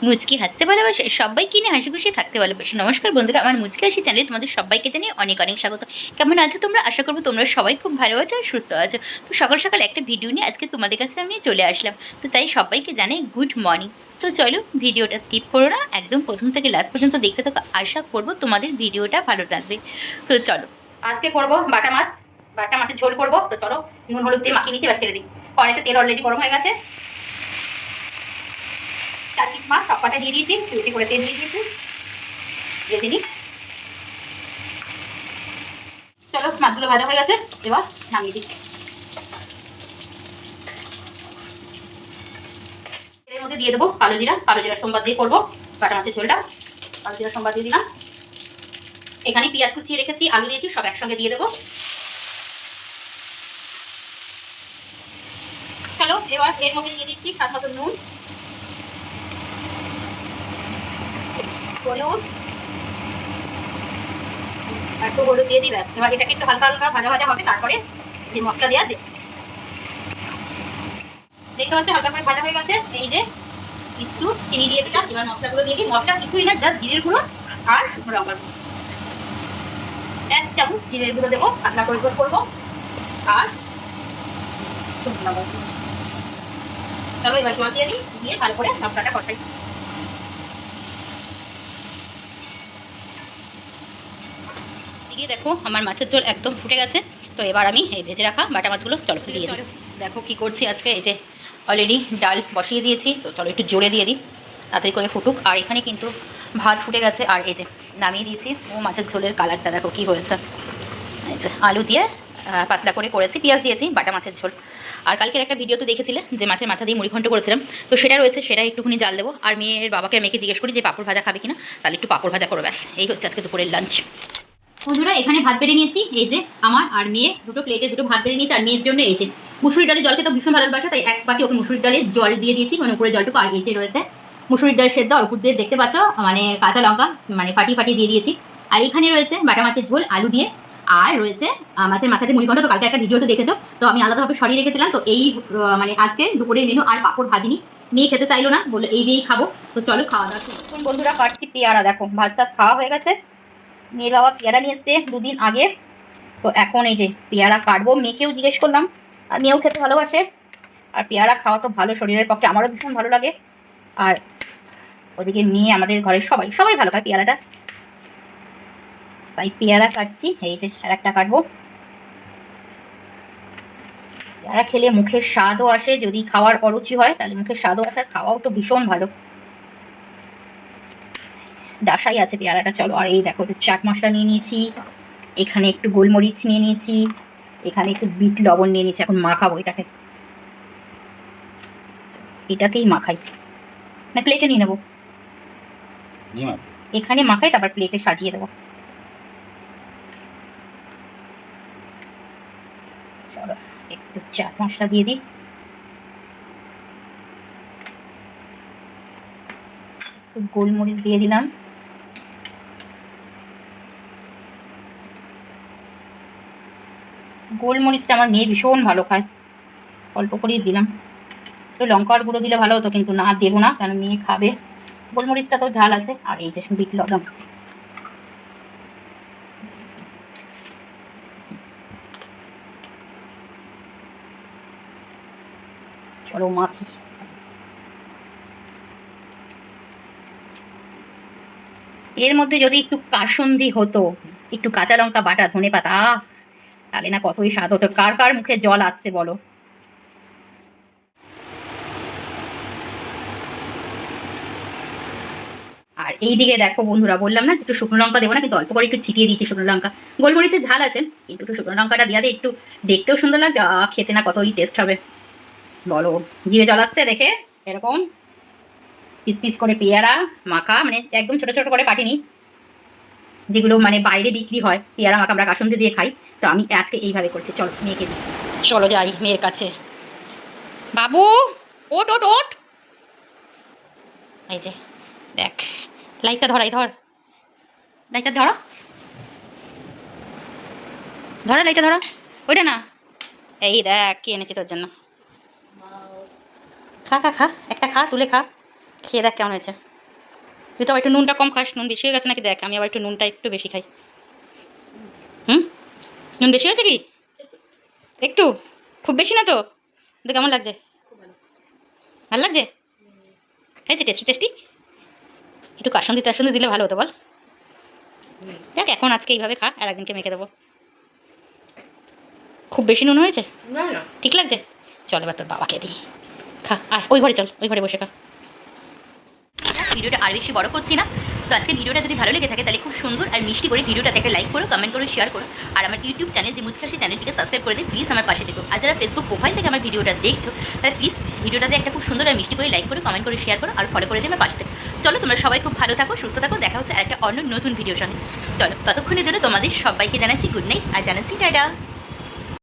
মুচকি হাসতে ভালোবাসে, সবাইকে নিয়ে হাসি খুশি থাকতে ভালোবাসে। নমস্কার বন্ধুরা, আমার মুচকি হাসি চ্যানেলে তোমাদের সবাইকে জানিয়ে অনেক অনেক স্বাগত। কেমন আছো তোমরা? আশা করবো তোমরা সবাই খুব ভালো আছো আর সুস্থ আছো। তো সকাল সকাল একটা ভিডিও নিয়ে আজকে তোমাদের কাছে আমি চলে আসলাম। তো তাই সবাইকে জানাই গুড মর্নিং। তো চলো, ভিডিওটা স্কিপ করো না, একদম প্রথম থেকে লাস্ট পর্যন্ত দেখতে থাকো। আশা করবো তোমাদের ভিডিওটা ভালো লাগবে। তো চলো, আজকে করবো বাটা মাছ। বাটা মাছের ঝোল করবো। তো চলো, নুন হলুদ দিয়ে মাখিয়ে নিচ্ছি, এবার ছেড়ে দিই। কড়াইতে তেল অলরেডি গরম হয়ে গেছে। 4 পিস মাছ সব কটা দিয়ে দিয়েছি, বেশি করে তেল দিয়ে দিয়েছি, দিয়ে দিই। চলো, মাছগুলো ভাজা হয়ে গেছে, এবার নামিয়ে দিচ্ছি। এর মধ্যে দিয়ে দেবো কালো জিরা। কালো জিরা সোমবার দিয়ে করবো বাটা মাছের ঝোলটা। কালো জিরা সোমবার দিয়ে দিলাম। এখানে পেঁয়াজ কুচিয়ে রেখেছি, আলু দিয়েছি, সব একসঙ্গে দিয়ে দেবো। চলো, এবার এর মধ্যে দিয়ে দিচ্ছি স্বাদ মতো নুন, হলুদ, একটু হলুদ দিয়ে দিই। ব্যাস, এবার এটাকে একটু হালকা হালকা ভাজা ভাজা হবে, তারপরে যে মশলা দেওয়া দেখতে পাচ্ছি হালকা করে ভাজা হয়ে গেছে। এই যে একটু চিনি দিয়ে দিলাম। এবার মশলাগুলো দিয়ে দিই। মশলা কিছুই না, জাস্ট জিরের গুঁড়ো আর শুকনো লঙ্কার গুঁড়ো। 1 চামচ জিরের গুঁড়ো দেবো, পাতলা করে করবো। আর শুকনো লঙ্কা। চলো, এবার জল দিয়ে দিই, দিয়ে ভালো করে মশলাটা কষাই। এদিকে দেখো, আমার মাছের ঝোল একদম ফুটে গেছে। তো এবার আমি এই ভেজে রাখা বাটা মাছগুলো চলো দিয়ে দিই। দেখো কি করছি আজকে, এই যে অলরেডি ডাল বসিয়ে দিয়েছি। তো চলো একটু জোরে দিয়ে দিই, তাড়াতাড়ি করে ফুটুক। আর এখানে কিন্তু ভাত ফুটে গেছে, আর এই যে নামিয়ে দিয়েছি। ও মাছের ঝোলের কালারটা দেখো কি হয়েছে। এই যে আলু দিয়ে পাতলা করে করেছি, পেঁয়াজ দিয়েছি, বাটা মাছের ঝোল। আর কালকের একটা ভিডিও তো দেখেছিলে যে মাছের মাথা দিয়ে মুড়ি ঘন্ট করেছিলাম, তো সেটা রয়েছে, সেটা একটুখানি জাল দেবো। আর মেয়ের বাবাকে মেয়েকে জিজ্ঞেস করি যে পাঁপড় ভাজা খাবে কিনা, তাহলে একটু পাঁপড় ভাজা করো। ব্যাস, এই হচ্ছে আজকে দুপুরের লাঞ্চ। বন্ধুরা, এখানে ভাত বেড়ে নিয়েছি। এই যে আমার আর মেয়ে দুটো প্লেটে দুটো ভাত বেড়ে নিয়েছি। আর মেয়ের জন্য এই যে মুসুরির ডালের জলকে তো ভীষণ ভালোবাসে, তাই 1 বাটি ওকে মুসুরির ডালের জল দিয়ে দিয়েছি, মানে উপরে জলটুকু। আর এই যে রয়েছে মুসুরির ডাল সেদ্ধ, আর উপর দিয়ে দেখতে পাচ্ছ মানে কাঁচা লঙ্কা মানে ফাটিয়ে ফাটিয়ে দিয়ে দিয়েছি। আর এখানে রয়েছে বাটা মাছের ঝোল আলু দিয়ে। আর রয়েছে মাছের মাথা দিয়ে মুড়িঘণ্ট। তো কালকে একটা ভিডিও তো দেখেছো, তো আমি আলাদাভাবে সরিয়ে রেখেছিলাম। তো এই মানে আজকে দুপুরের মেনু। আর পাঁপড় ভাজিনি, মেয়ে খেতে চাইলো না, বলে এই দিয়েই খাবো। তো চলো খাওয়া দাওয়া শুরু। বন্ধুরা, কাটছি পেয়ারা। দেখো ভাত টাত খাওয়া হয়ে গেছে। মেয়ের বাবা পেয়ারা নিয়ে এসছে 2 দিন আগে। তো এখন এই যে পেয়ারা কাটবো। মেয়েকেও জিজ্ঞেস করলাম, আর মেয়েও খেতে ভালোবাসে। আর পেয়ারা খাওয়া তো ভালো শরীরের পক্ষে, আমারও ভীষণ ভালো লাগে। আর ওদিকে মেয়ে, আমাদের ঘরের সবাই সবাই ভালো খায় পেয়ারাটা, তাই পেয়ারা কাটছি। এই যে আর একটা কাটবো। পেয়ারা খেলে মুখের স্বাদও আসে, যদি খাওয়ার অরুচি হয় তাহলে মুখের স্বাদও আসে, আর খাওয়াও তো ভীষণ ভালো। ডাসাই আছে পেয়ারাটা। চলো, আর এই দেখো একটু চাট মশলা নিয়ে নিয়েছি, এখানে একটু গোলমরিচ নিয়ে নিয়েছি, এখানে একটু বিট লবণ নিয়ে নিয়েছি। এখন মাখাবো এটাকে, এটাকেই মাখাই না, প্লেটে নিয়ে নেবো। এখানে মাখাই, তারপর প্লেটে সাজিয়ে দেবো। চলো, একটু চাট মশলা দিয়ে দিই, একটু গোলমরিচ দিয়ে দিলাম। গোলমরিচটা আমার মেয়ে ভীষণ ভালো খায়, অল্প করেই দিলাম। তো লঙ্কার গুঁড়ো দিলে ভালো হতো, কিন্তু না, দেবো না, কারণ মেয়ে খাবে। গোলমরিচটা তো ঝাল আছে। আর এই যে বিট লবণ। চলো মাখি। এর মধ্যে যদি একটু কাসুন্দি হতো, একটু কাঁচা লঙ্কা বাটা, ধনেপাতা, তাহলে না কতই স্বাদ হতো। কার কার মুখে জল আসছে বলো। আর এইদিকে দেখো বন্ধুরা, বললাম না যে একটু শুকনো লঙ্কা দেবো না, কিন্তু অল্প করে একটু ছিটিয়ে দিয়েছি শুকনো লঙ্কা। গোলমরিচের ঝাল আছে, কিন্তু একটু শুকনো লঙ্কাটা দেওয়াতে একটু দেখতেও সুন্দর লাগছে, খেতে না কতই টেস্ট হবে বলো। জিভে জল আসছে দেখে। এরকম পিস পিস করে পেয়ারা মাখা, মানে একদম ছোট ছোট করে কাটিনি, যেগুলো মানে বাইরে বিক্রি হয় পেয়ারা মাখা, আমরা কাসুন্দি দিয়ে খাই। তো আমি আজকে এইভাবে করছি। চলো মেয়েকে দিই। চলো যাই মেয়ের কাছে। বাবু, ওট ওট ওট। এই যে দেখ, লাইটটা ধরাই, ধর লাইটটা ধরো, ধরো লাইটটা ধরো, ওইটা না। এই দেখ কি এনেছি তোর জন্য। খা খা খা, একটা খা, তুলে খা। খেয়ে দেখ কেমন হয়েছে। তুই তো আবার একটু নুনটা কম খাস, নুন বেশি হয়ে গেছে নাকি দেখ, আমি আবার একটু নুনটা একটু বেশি খাই। হুম, নুন বেশি হয়েছে কি একটু? খুব বেশি না তো? দেখ কেমন লাগছে? ভালো লাগছে? হয়েছে টেস্টি টেস্টি? একটু কাসন্দি টাসন্দি দিলে ভালো হতো বল। দেখ এখন আজকে এইভাবে খা, আর একদিনকে মেখে দেবো। খুব বেশি নুন হয়েছে? ঠিক লাগছে? চল এবার তোর বাবাকে দিই, খা আয় ওই ঘরে চল, ওই ঘরে বসে খা। ভিডিওটা আর বেশি বড় করছি না, তো আজকে ভিডিওটা যদি ভালো লেগে থাকে তাহলে খুব সুন্দর আর মিষ্টি করে ভিডিওটাতে একটা লাইক করো, কমেন্ট করো, শেয়ার করো। আর আমার ইউটিউব চ্যানেল যে মুচকাশি চ্যানেলটিকে সাবস্ক্রাইব করে দিই প্লিজ, আমার পাশে থেকো। আর যারা ফেসবুক প্রোফাইল থেকে আমার ভিডিওটা দেখছো তাহলে প্লিজ ভিডিওটাতে একটা খুব সুন্দর আর মিষ্টি করে লাইক করো, কমেন্ট করে, শেয়ার করো আর ফলো করে দিই আমার পাশে থেকো। চলো তোমরা সবাই খুব ভালো থাকো, সুস্থ থাকো, দেখা হচ্ছে আর একটা অন্য নতুন ভিডিওর সঙ্গে। চলো ততক্ষণের জন্য তোমাদের সবাইকে জানাচ্ছি গুড নাইট আর জানাচ্ছি টাটা।